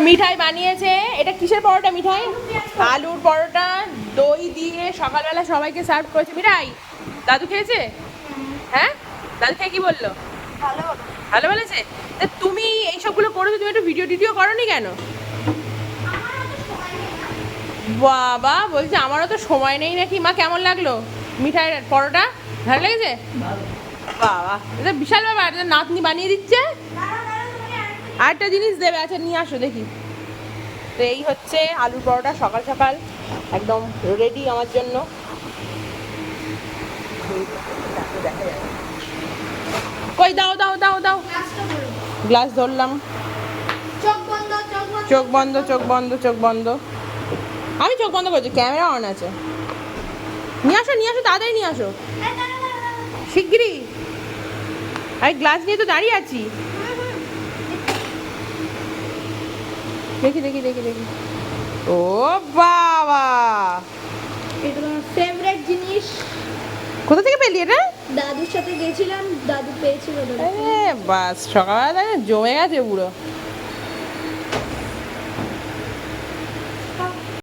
মিঠাই বানিয়েছে। এটা কিসের পরোটা মিঠাই? আলুর পরোটা দই দিয়ে সকালবেলা সবাইকে সার্ভ করেছে। মিঠাই দাদু খেয়েছে? হ্যাঁ, দাদু খেয়ে কি বললো? ভালো বলেছে। তা তুমি এইসবগুলো করেছো, তুমি একটু ভিডিও টিডিও করোনি কেন? বাবা বলছে আমারও তো সময় নেই নাকি। মা কেমন লাগলো মিঠাইয়ের পরোটা? ভালো লেগেছে? বাবা এটা বিশাল ব্যাপার, এটা নাতনি বানিয়ে দিচ্ছে। আরেকটা জিনিস দেবে, আচ্ছা নিয়ে আসো দেখি। তো এই হচ্ছে আলুর পরোটা সকাল সকাল একদম রেডি আমার জন্য। কই দাও দাও দাও দাও, গ্লাস ধরলাম। চোখ বন্ধ চোখ বন্ধ চোখ বন্ধ। আমি চোখ বন্ধ করছি, ক্যামেরা অন আছে। নিয়ে আসো তাড়াতাড়ি নিয়ে আসো শিগগিরই। আরে গ্লাস নিয়ে তো দাঁড়িয়ে আছি। দেখি দেখি দেখি দেখি। ও বাবা, এটা তোমার ফেভারিট জিনিস। কোথা থেকে পেলি এটা? দাদুর সাথে গেছিলাম, দাদু পেয়েছিল। বাস সকালবেলা জমে গেছে পুরো।